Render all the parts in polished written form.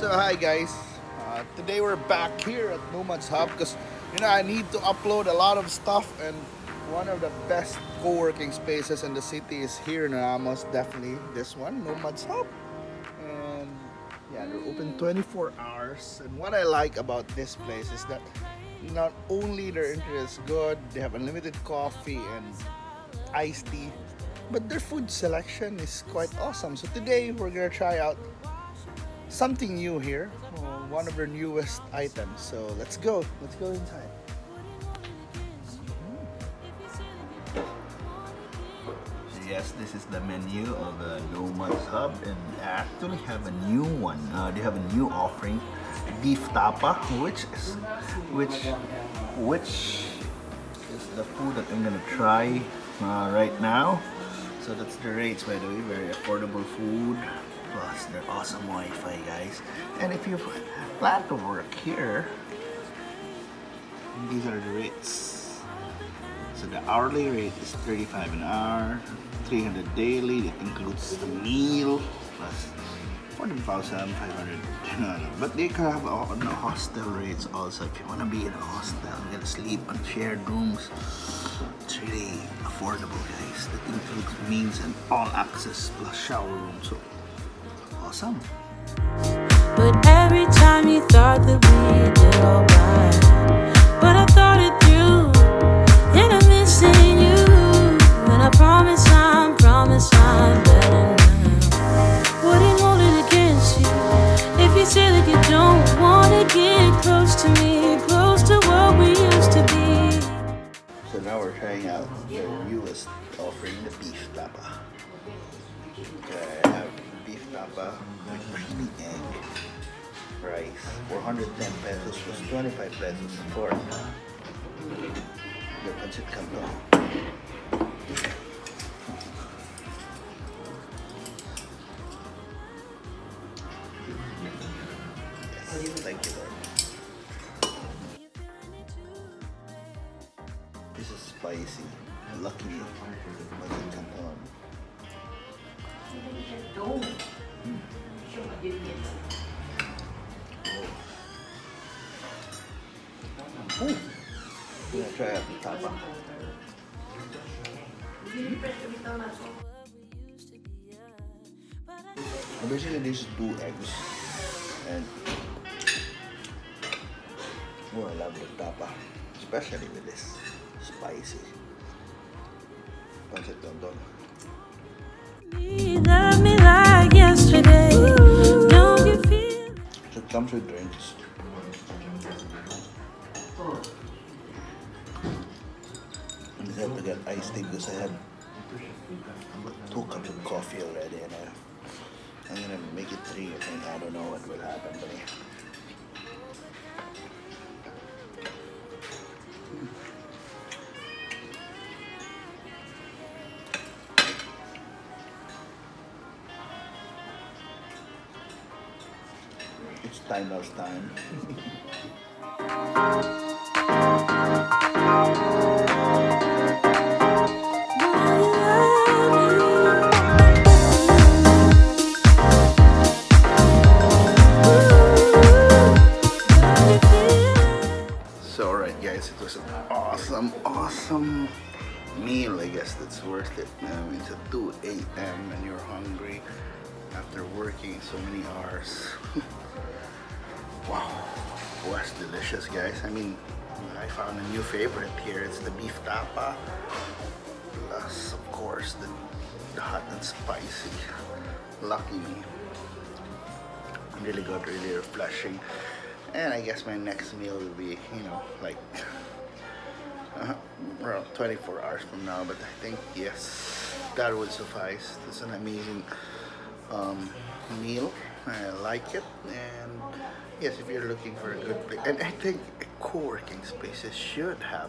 So hi guys, today we're back here at Nomad's Hub because I need to upload a lot of stuff, and one of the best co-working spaces in the city is here in Ramos. Definitely this one, Nomad's Hub, and yeah, they're open 24 hours. And what I like about this place is that not only their internet is good, they have unlimited coffee and iced tea, but their food selection is quite awesome. So today we're gonna try out something new here, one of their newest items. So let's go inside. Yes, this is the menu of the Nomad's Hub, and they actually have a new one. They have a new offering, Beef Tapa, which is the food that I'm gonna try right now. So that's the rates, by the way, very affordable food. Plus, they're awesome Wi-Fi, guys. And if you plan to work here, these are the rates. So the hourly rate is 35 an hour, 300 daily. That includes the meal plus 14,500. But they can have on the hostel rates also. If you want to be in a hostel, you can sleep on shared rooms. It's really affordable, guys. That includes meals and all access plus shower room. So awesome. But every time you thought that we did alright, but I thought it through, and I'm missing you. And I promise I'm better now. Wouldn't hold it against you if you say that you don't wanna get close to me, close to what we used to be. So now we're trying out the newest offering, the Beef Tapa. Okay, I have Beef Tapa with creamy egg, rice, 410 pesos plus 25 pesos for the Pancit Canton. Yes, thank you, Lord. This is spicy. Lucky Pancit Canton. Oh. I'm gonna try out the tapa. Basically, these 2 eggs, and I love the tapa, especially with this spicy Pancit Canton. Love me like yesterday. Don't you feel? So it comes with drinks. I just have to get iced tea because I had 2 cups of coffee already, and I'm gonna make it 3. I think I don't know what will happen, but yeah. It's timer's time. So alright guys, it was an awesome meal. I guess that's worth it. It's at 2 a.m. and you're hungry after working so many hours. Wow, was delicious, guys. I mean, I found a new favorite here. It's the Beef Tapa, plus of course the hot and spicy. Lucky me. Really good, really refreshing. And I guess my next meal will be, like around 24 hours from now. But I think yes, that would suffice. It's an amazing meal. I like it, and yes, if you're looking for a good place, and I think co-working spaces should have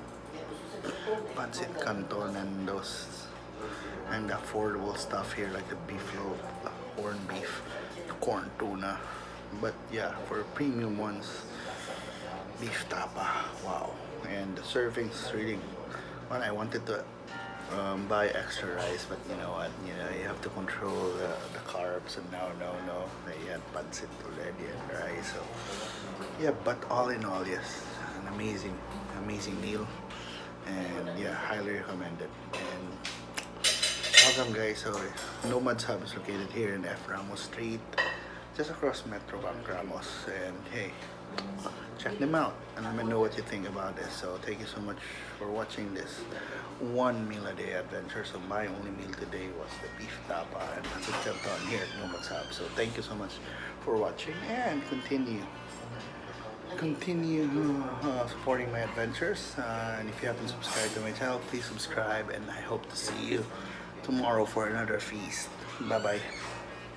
Pancit Canton and those and the affordable stuff here, like the beef loaf, corned beef, corn tuna. But yeah, for premium ones, Beef Tapa, wow. And the servings really, well, I wanted to buy extra rice, but you know what? You know, you have to control the carbs, and no, they had pancit already and rice. So yeah, but all in all, yes, an amazing meal, and yeah, highly recommended. And welcome guys. So Nomad's Hub is located here in Ramos Street, just across Metro Bank Ramos. And hey, check them out and let me know what you think about this. So thank you so much for watching this one meal a day adventure. So my only meal today was the beef tapa and pancit canton here at Nomad's Hub. So thank you so much for watching, and continue supporting my adventures. And if you haven't subscribed to my channel, please subscribe, and I hope to see you tomorrow for another feast. Bye bye.